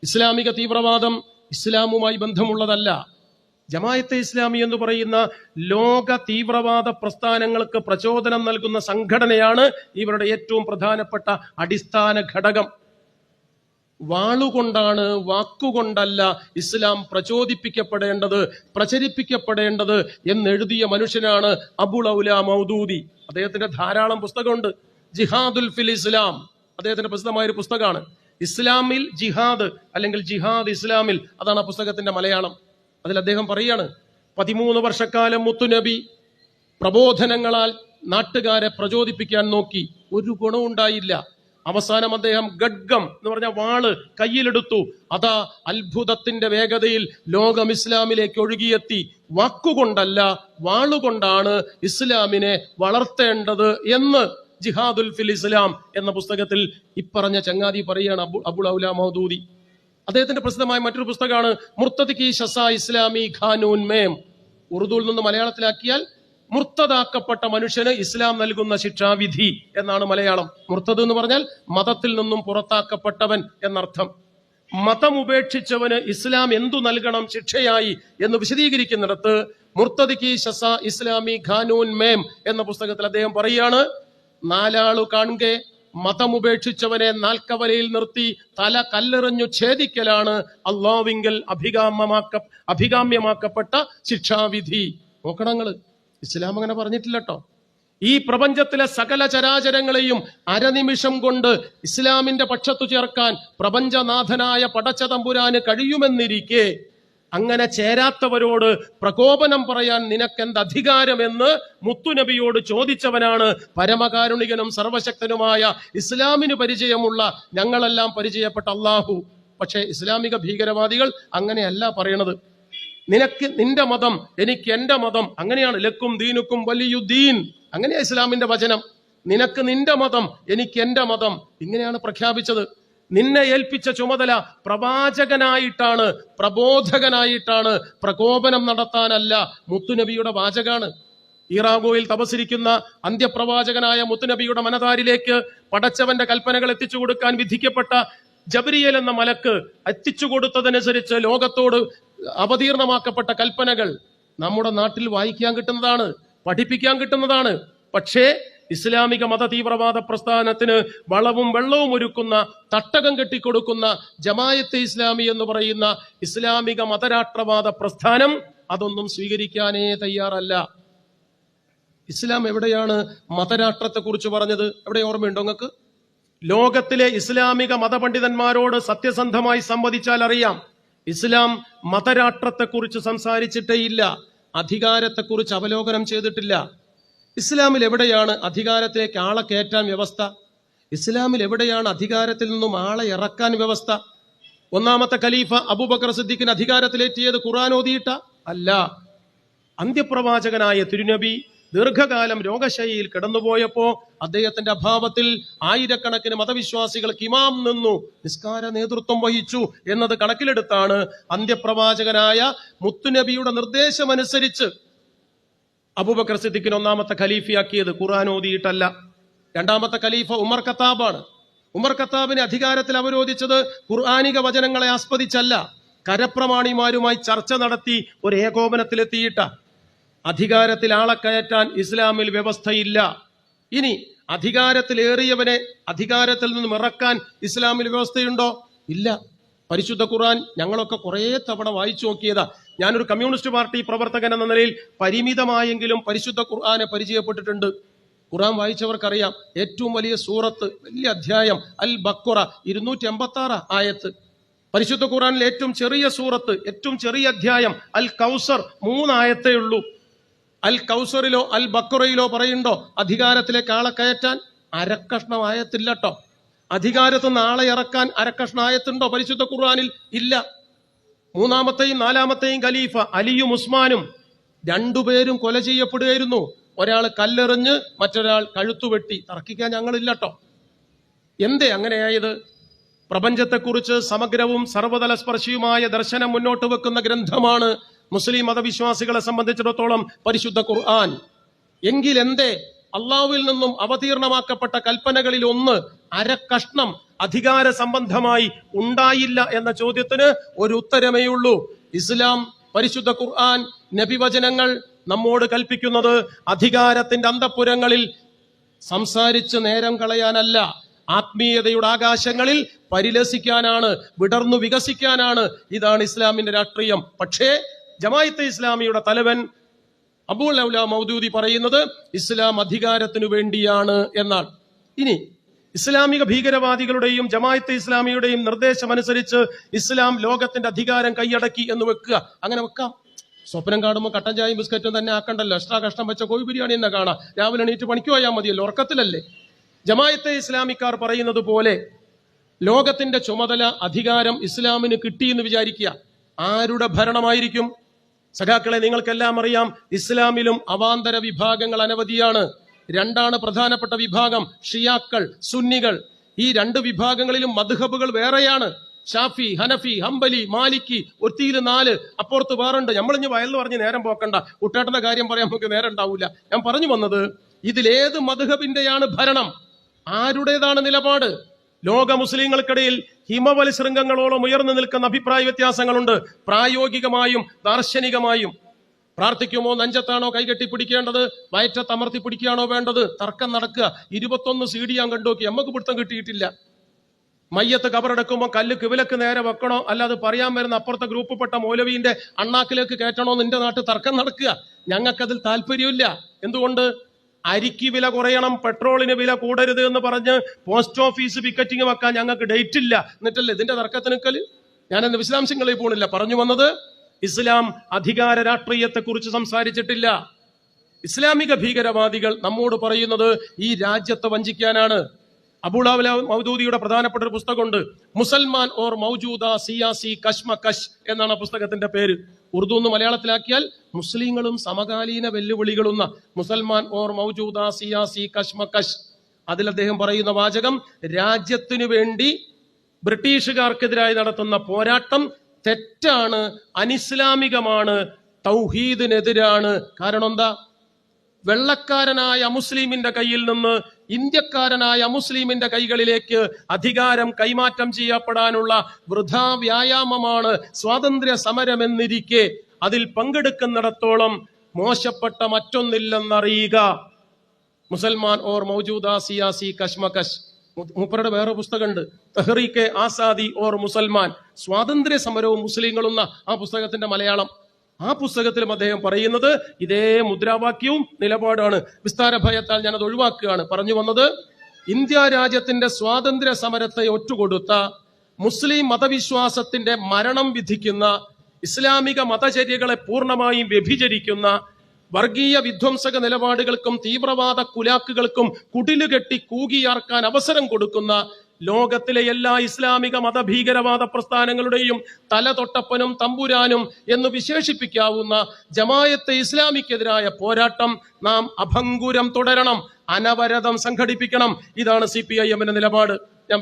ഇസ്ലാമിക തീവ്രവാദം ഇസ്ലാമുമായി ബന്ധമുള്ളതല്ല. ജമാഅത്തെ ഇസ്ലാമി എന്ന് പറയുന്ന ലോക തീവ്രവാദ പ്രസ്ഥാനങ്ങൾക്ക് പ്രചോദനം നൽകുന്ന സംഘടനയാണ് ഇവരുടെ ഏറ്റവും പ്രധാനപ്പെട്ട അടിസ്ഥാന ഘടകം. വാളുകൊണ്ടാണ്, വാക്കുകൊണ്ടല്ല ഇസ്ലാം പ്രചോദിപ്പിക്കപ്പെടേണ്ടത്, പ്രചരിപ്പിക്കപ്പെടേണ്ടത് എന്നെഴുതിയ മനുഷ്യനാണ് അബുൽ ഔല മൗദൂദി. അദ്ദേഹത്തിന്റെ ധാരാളം പുസ്തകമുണ്ട്. ജിഹാദുൽ ഫിൽ ഇസ്ലാം അദ്ദേഹത്തിന്റെ പ്രസിദ്ധമായൊരു പുസ്തകമാണ്. ഇസ്ലാമിൽ ജിഹാദ് അല്ലെങ്കിൽ ജിഹാദ് ഇസ്ലാമിൽ, അതാണ് ആ പുസ്തകത്തിന്റെ മലയാളം. അതിൽ അദ്ദേഹം പറയാണ്, 13 വർഷക്കാലം മുത്തുനബി പ്രബോധനങ്ങളാൽ നാട്ടുകാരെ പ്രചോദിപ്പിക്കാൻ നോക്കി, ഒരു ഗുണവും ഉണ്ടായില്ല. അവസാനം അദ്ദേഹം ഗഡ്ഗം എന്ന് പറഞ്ഞ വാള് കയ്യിലെടുത്തു. അതാ അത്ഭുതത്തിന്റെ വേഗതയിൽ ലോകം ഇസ്ലാമിലേക്ക് ഒഴുകിയെത്തി. വാക്കുകൊണ്ടല്ല, വാളുകൊണ്ടാണ് ഇസ്ലാമിനെ വളർത്തേണ്ടത് എന്ന് ജിഹാദുൽ ഫിൽ ഇസ്ലാം എന്ന പുസ്തകത്തിൽ ഇപ്പറഞ്ഞ ചങ്ങാതി പറയാണ് അബുൽ ഔല മൗദൂദി. അദ്ദേഹത്തിന്റെ പ്രസിദ്ധമായ മറ്റൊരു പുസ്തകമാണ് മുർത്തദ് കി ശസാ ഇസ്ലാമി ഖാനൂൻ മേം. ഉറുദുവിൽ നിന്ന് മലയാളത്തിലാക്കിയാൽ മുർത്തദാക്കപ്പെട്ട മനുഷ്യന് ഇസ്ലാം നൽകുന്ന ശിക്ഷാവിധി എന്നാണ് മലയാളം. മുർത്തദ് എന്ന് പറഞ്ഞാൽ മതത്തിൽ നിന്നും പുറത്താക്കപ്പെട്ടവൻ എന്നർത്ഥം. മതം ഉപേക്ഷിച്ചവന് ഇസ്ലാം എന്തു നൽകണം ശിക്ഷയായി എന്ന് വിശദീകരിക്കുന്നിടത്ത് മുർത്തദ് കി ശസാ ഇസ്ലാമി ഖാനൂൻ മേം എന്ന പുസ്തകത്തിൽ അദ്ദേഹം പറയാണ്, 4 ആളു കാണുകെ മതമുപേക്ഷിച്ചവനെ നാൽക്കവലയിൽ നിർത്തി തല കല്ലെറിഞ്ഞു ഛേദിക്കലാണ് അള്ളാഹുവിങ്കൽ അഭികാമ്യമാക്കപ്പെട്ട ശിക്ഷാവിധി. നോക്കണങ്ങള്, ഇസ്ലാം അങ്ങനെ പറഞ്ഞിട്ടില്ലട്ടോ. ഈ പ്രപഞ്ചത്തിലെ സകല ചരാചരങ്ങളെയും അരനിമിഷം കൊണ്ട് ഇസ്ലാമിന്റെ പക്ഷത്തു ചേർക്കാൻ പ്രപഞ്ചനാഥനായ പടച്ച തമ്പുരാന് കഴിയുമെന്നിരിക്കെ അങ്ങനെ ചേരാത്തവരോട് പ്രകോപനം പറയാൻ നിനക്കെന്ത് അധികാരമെന്ന് മുത്തുനബിയോട് ചോദിച്ചവനാണ് പരമകാരുണികനും സർവശക്തനുമായ ഇസ്ലാമിന് പരിചയമുള്ള ഞങ്ങളെല്ലാം പരിചയപ്പെട്ട അള്ളാഹു. പക്ഷേ ഇസ്ലാമിക ഭീകരവാദികൾ അങ്ങനെയല്ല പറയണത്. നിനക്ക് നിന്റെ മതം, എനിക്ക് എന്റെ മതം, അങ്ങനെയാണ്. ലക്കും ദീനുക്കും വലിയുദ്ദീൻ, അങ്ങനെയാ ഇസ്ലാമിന്റെ വചനം. നിനക്ക് നിന്റെ മതം, എനിക്ക് എന്റെ മതം, ഇങ്ങനെയാണ് പ്രഖ്യാപിച്ചത്. നിന്നെ ഏൽപ്പിച്ച ചുമതല പ്രവാചകനായിട്ടാണ്, പ്രബോധകനായിട്ടാണ്, പ്രകോപനം നടത്താനല്ല. മുത്തുനബിയുടെ വാചകാണ്. ഇറാഖോയിൽ തപസ്സിരിക്കുന്ന അന്ത്യപ്രവാചകനായ മുത്തുനബിയുടെ മനതാരിലേക്ക് പടച്ചവന്റെ കൽപ്പനകൾ എത്തിച്ചു കൊടുക്കാൻ വിധിക്കപ്പെട്ട ജബ്രിയേൽ എന്ന മലക്ക് എത്തിച്ചു കൊടുത്തതനുസരിച്ച് ലോകത്തോട് അവതീർണമാക്കപ്പെട്ട കൽപ്പനകൾ നമ്മുടെ നാട്ടിൽ വായിക്കാൻ കിട്ടുന്നതാണ്, പഠിപ്പിക്കാൻ കിട്ടുന്നതാണ്. പക്ഷേ ഇസ്ലാമിക മത തീവ്രവാദ പ്രസ്ഥാനത്തിന് വളവും വെള്ളവും ഒരുക്കുന്ന, തട്ടകം കെട്ടിക്കൊടുക്കുന്ന ജമാഅത്തെ ഇസ്ലാമി എന്ന് പറയുന്ന ഇസ്ലാമിക മതരാഷ്ട്രവാദ പ്രസ്ഥാനം അതൊന്നും സ്വീകരിക്കാനേ തയ്യാറല്ല. ഇസ്ലാം എവിടെയാണ് മതരാഷ്ട്രത്തെ കുറിച്ച് പറഞ്ഞത്? എവിടെ ഓർമ്മയുണ്ടോ നിങ്ങൾക്ക്? ലോകത്തിലെ ഇസ്ലാമിക മതപണ്ഡിതന്മാരോട് സത്യസന്ധമായി സംവദിച്ചാൽ അറിയാം, ഇസ്ലാം മതരാഷ്ട്രത്തെക്കുറിച്ച് സംസാരിച്ചിട്ടേയില്ല, അധികാരത്തെക്കുറിച്ച് അവലോകനം ചെയ്തിട്ടില്ല. ഇസ്ലാമിൽ എവിടെയാണ് അധികാരത്തിലേക്ക് ആളെ കയറ്റാൻ വ്യവസ്ഥ? ഇസ്ലാമിൽ എവിടെയാണ് അധികാരത്തിൽ നിന്നും ആളെ ഇറക്കാൻ വ്യവസ്ഥ? ഒന്നാമത്തെ ഖലീഫ അബൂബക്കർ സിദ്ദീഖിന് അധികാരത്തിലേറ്റിയത് ഖുർആൻ ഓതിയിട്ട അല്ല. അന്ത്യപ്രവാചകനായ തിരുനബി ദീർഘകാലം രോഗശൈലിയിൽ കിടന്നുപോയപ്പോ അദ്ദേഹത്തിന്റെ അഭാവത്തിൽ ആയിരക്കണക്കിന് മതവിശ്വാസികൾക്ക് ഇമാം നിന്നു, നിസ്കാര നേതൃത്വം വഹിച്ചു എന്നത് കണക്കിലെടുത്താണ് അന്ത്യപ്രവാചകനായ മുത്തുനബിയുടെ നിർദ്ദേശമനുസരിച്ച് അബൂബക്കർ സിദ്ദീഖിന് ഒന്നാമത്തെ ഖലീഫയാക്കിയത്. ഖുർആൻ ഓതിയിട്ടല്ല. രണ്ടാമത്തെ ഖലീഫ ഉമർ ഖത്താബാണ്. ഉമർ ഖത്താബിനെ അധികാരത്തിൽ അവരോധിച്ചത് ഖുർആനിക വചനങ്ങളെ ആസ്പദിച്ചല്ല, കരപ്രമാണിമാരുമായി ചർച്ച നടത്തി ഒരു ഏകോപനത്തിലെത്തിയിട്ട. അധികാരത്തിൽ ആളെ കയറ്റാൻ ഇസ്ലാമിൽ വ്യവസ്ഥയില്ല. ഇനി അധികാരത്തിലേറിയവനെ അധികാരത്തിൽ നിന്നും ഇറക്കാൻ ഇസ്ലാമിൽ വ്യവസ്ഥയുണ്ടോ? ഇല്ല. പരിശുദ്ധ ഖുർആൻ ഞങ്ങളൊക്കെ കുറെ തവണ വായിച്ചു നോക്കിയതാ. ഞാനൊരു കമ്മ്യൂണിസ്റ്റ് പാർട്ടി പ്രവർത്തകൻ എന്ന നിലയിൽ പരിമിതമായെങ്കിലും പരിശുദ്ധ ഖുർആനെ പരിചയപ്പെട്ടിട്ടുണ്ട്. ഖുർആൻ വായിച്ചവർക്കറിയാം, ഏറ്റവും വലിയ സൂറത്ത്, വലിയ അധ്യായം അൽ ബഖറ, 286 ആയത്ത്. പരിശുദ്ധ ഖുർആനിൽ ഏറ്റവും ചെറിയ സൂറത്ത്, ഏറ്റവും ചെറിയ അധ്യായം അൽ കൗസർ, 3 ആയത്തേ ഉള്ളൂ. അൽ കൗസറിലോ അൽ ബഖറയിലോ പറയുണ്ടോ അധികാരത്തിലേക്ക് ആളെ കയറ്റാൻ? അരക്കഷ്ണം ആയത്തില്ലട്ടോ. അധികാരത്തിൽ നിന്ന് ആളെ ഇറക്കാൻ അരക്കഷ്ണം ആയത്തുണ്ടോ പരിശുദ്ധ ഖുർആനിൽ? ഇല്ല. മൂന്നാമത്തെയും നാലാമത്തെയും ഖലീഫ അലിയും ഉസ്മാനും രണ്ടുപേരും കൊല ചെയ്യപ്പെടുകയായിരുന്നു. ഒരാൾ കല്ലെറിഞ്ഞ് മറ്റൊരാൾ കഴുത്തുവെട്ടി. തർക്കിക്കാൻ ഞങ്ങളില്ലട്ടോ. എന്തേ അങ്ങനെയായത്? പ്രപഞ്ചത്തെക്കുറിച്ച് സമഗ്രവും സർവതല സ്പർശിയുമായ ദർശനം മുന്നോട്ട് വെക്കുന്ന ഗ്രന്ഥമാണ് മുസ്ലിം മതവിശ്വാസികളെ സംബന്ധിച്ചിടത്തോളം പരിശുദ്ധ ഖുർആൻ. എങ്കിൽ എന്തേ അള്ളാഹുവിൽ നിന്നും അവതീർണമാക്കപ്പെട്ട കൽപ്പനകളിൽ ഒന്ന് അരക്കഷ്ണം അധികാര സംബന്ധമായി ഉണ്ടായില്ല എന്ന ചോദ്യത്തിന് ഒരു ഉത്തരമേ ഉള്ളൂ. ഇസ്ലാം, പരിശുദ്ധ ഖുർആൻ, നബിവചനങ്ങൾ നമ്മോട് കൽപ്പിക്കുന്നത് അധികാരത്തിന്റെ അന്തഃപുരങ്ങളിൽ സംസാരിച്ച് നേരം കളയാനല്ല, ആത്മീയതയുടെ ആകാശങ്ങളിൽ പരിലസിക്കാനാണ്, വിടർന്നു വികസിക്കാനാണ്. ഇതാണ് ഇസ്ലാമിന്റെ രാഷ്ട്രീയം. പക്ഷേ ജമാഅത്തെ ഇസ്ലാമിയുടെ തലവൻ അബൂൽ ഔല മൗദൂദി പറയുന്നത് ഇസ്ലാം അധികാരത്തിനു വേണ്ടിയാണ് എന്നാണ്. ഇനി ഇസ്ലാമിക ഭീകരവാദികളുടെയും ജമാഅത്തെ ഇസ്ലാമിയുടെയും നിർദ്ദേശമനുസരിച്ച് ഇസ്ലാം ലോകത്തിന്റെ അധികാരം കൈയടക്കി എന്ന് വെക്കുക. അങ്ങനെ വെക്കാം. സ്വപ്നം കാണുമ്പോൾ കട്ടൻ ചായയും ബിസ്ക്കറ്റും തന്നെ ആക്കണ്ടല്ലോ. എക്സ്ട്രാ കഷ്ണം വെച്ച കോഴി ബിരിയാണി തന്നെ കാണാം. രാവിലെ എണീറ്റ് പണിക്ക് പോയാൽ മതിയല്ലോ, ഉറക്കത്തിലല്ലേ. ജമാഅത്തെ ഇസ്ലാമിക്കാർ പറയുന്നത് പോലെ ലോകത്തിന്റെ ചുമതല, അധികാരം ഇസ്ലാമിന് കിട്ടിയെന്ന് വിചാരിക്കുക. ആരുടെ ഭരണമായിരിക്കും? സഖാക്കളെ, നിങ്ങൾക്കെല്ലാം അറിയാം, ഇസ്ലാമിലും അവാന്തര വിഭാഗങ്ങൾ അനവധിയാണ്. രണ്ടാണ് പ്രധാനപ്പെട്ട വിഭാഗം, ഷിയാക്കൾ, സുന്നികൾ. ഈ രണ്ട് വിഭാഗങ്ങളിലും മദ്ഹബുകൾ വേറെയാണ്. ഷാഫി, ഹനഫി, ഹംബലി, മാലിക്കി, ഒത്തിരി 4, അപ്പുറത്ത് വേറുണ്ട്. നമ്മളിഞ്ഞ് വയലിൽ പറഞ്ഞ് നേരം പോക്കണ്ട, കുട്ടേട്ടന്റെ കാര്യം പറയാൻ നമുക്ക് നേരം ഉണ്ടാവില്ല. ഞാൻ പറഞ്ഞു വന്നത്, ഇതിലേത് മദ്ഹബിന്റെയാണ് ഭരണം, ആരുടേതാണ് നിലപാട്? ലോക മുസ്ലിങ്ങൾക്കിടയിൽ ഹിമവൽ ശൃംഗങ്ങളോളം ഉയർന്നു നിൽക്കുന്ന അഭിപ്രായ വ്യത്യാസങ്ങളുണ്ട്, പ്രായോഗികമായും ദാർശനികമായും. പ്രാർത്ഥിക്കുമോ, നെഞ്ചത്താണോ കൈകെട്ടി പിടിക്കേണ്ടത്, വയറ്റത്തമർത്തി പിടിക്കുകയാണോ വേണ്ടത്? തർക്കം നടക്കുക. 21 CD ഞാൻ കണ്ടുനോക്കി, നമുക്ക് പിടുത്തം കിട്ടിയിട്ടില്ല. മയ്യത്ത് കബറെടുക്കുമ്പോൾ കല്ല് കിവിലക്ക് നേരെ വെക്കണോ, അല്ലാതെ പറയാൻ വരുന്ന അപ്പുറത്തെ ഗ്രൂപ്പിൽപ്പെട്ട മൗലവീന്റെ അണ്ണാക്കിലേക്ക് കയറ്റണോ? നിന്റെ നാട്ടിൽ തർക്കം നടക്കുക. ഞങ്ങൾക്കതിൽ താല്പര്യമില്ല. എന്തുകൊണ്ട്? അരിക്ക് വില കുറയണം, പെട്രോളിന് വില കൂടരുത് എന്ന് പറഞ്ഞ് പോസ്റ്റ് ഓഫീസ് പിക്കറ്റിംഗ് വെക്കാൻ ഞങ്ങൾക്ക് ഡേറ്റ് ഇല്ല. എന്നിട്ടല്ലേ ഇതിന്റെ തർക്കത്തിന് നിൽക്കല്? ഞാനെന്ന് വിശദാംശങ്ങളിൽ പോണില്ല. പറഞ്ഞു വന്നത്, ഇസ്ലാം അധികാര രാഷ്ട്രീയത്തെ കുറിച്ച് സംസാരിച്ചിട്ടില്ല. ഇസ്ലാമിക ഭീകരവാദികൾ നമ്മോട് പറയുന്നത് ഈ രാജ്യത്തെ വഞ്ചിക്കാനാണ്. അബൂൽ ഔല മൗദൂദിയുടെ പ്രധാനപ്പെട്ട ഒരു പുസ്തകമുണ്ട്, മുസൽമാൻ ഓർ മൗജൂദ സിയാസി കശ്മകശ് എന്നാണ് പുസ്തകത്തിന്റെ പേര്. ഉറുദു എന്ന് മലയാളത്തിലാക്കിയാൽ മുസ്ലിങ്ങളും സമകാലീന വെല്ലുവിളികളുന്ന മുസൽമാൻ ഓർ മൗജൂദ സിയാസി കശ്മകശ്. അതിൽ അദ്ദേഹം പറയുന്ന വാചകം, രാജ്യത്തിനു വേണ്ടി ബ്രിട്ടീഷുകാർക്കെതിരായി നടത്തുന്ന പോരാട്ടം തെറ്റാണ്, അനിസ്ലാമികമാണ്, തൗഹീദിനെതിരാണ്. കാരണം എന്താ? വെള്ളക്കാരനായ മുസ്ലിമിന്റെ കയ്യിൽ നിന്ന് ഇന്ത്യക്കാരനായ മുസ്ലിമിന്റെ കൈകളിലേക്ക് അധികാരം കൈമാറ്റം ചെയ്യപ്പെടാനുള്ള വൃഥാ വ്യായാമമാണ് സ്വാതന്ത്ര്യ സമരമെന്നിരിക്കെ അതിൽ പങ്കെടുക്കുന്നിടത്തോളം മോശപ്പെട്ട മറ്റൊന്നില്ലെന്നറിയുക. മുസൽമാൻ ഓർ മൗജൂദ സിയാസി കശ്മകശ്. മൂപ്പരുടെ വേറെ പുസ്തകമുണ്ട്, തഹ്രീക്കെ ആസാദി ഓർ മുസൽമാൻ, സ്വാതന്ത്ര്യ സമരവും മുസ്ലിങ്ങളുന്ന ആ പുസ്തകത്തിന്റെ മലയാളം. ആ പുസ്തകത്തിലും അദ്ദേഹം പറയുന്നത് ഇതേ മുദ്രാവാക്യവും നിലപാടാണ്. വിസ്താര ഭയത്താൽ ഞാനത് ഒഴിവാക്കുകയാണ്. പറഞ്ഞു വന്നത്, ഇന്ത്യ രാജ്യത്തിന്റെ സ്വാതന്ത്ര്യ സമരത്തെ ഒറ്റുകൊടുത്ത, മുസ്ലിം മതവിശ്വാസത്തിന്റെ മരണം വിധിക്കുന്ന, ഇസ്ലാമിക മതചര്യകളെ പൂർണ്ണമായും വ്യഭിചരിക്കുന്ന, വർഗീയ വിധ്വംസക നിലപാടുകൾക്കും തീവ്രവാദ കുലാക്കുകൾക്കും കുടിലുകെട്ടി കൂകിയാർക്കാൻ അവസരം കൊടുക്കുന്ന ലോകത്തിലെ എല്ലാ ഇസ്ലാമിക മതഭീകരവാദ പ്രസ്ഥാനങ്ങളുടെയും തലതൊട്ടപ്പനും തമ്പുരാനും എന്ന് വിശേഷിപ്പിക്കാവുന്ന ജമായത്തെ ഇസ്ലാമിക്കെതിരായ പോരാട്ടം നാം അഭംഗുരം തുടരണം, അനവരതം സംഘടിപ്പിക്കണം. ഇതാണ് CPIM-ന്റെ നിലപാട്.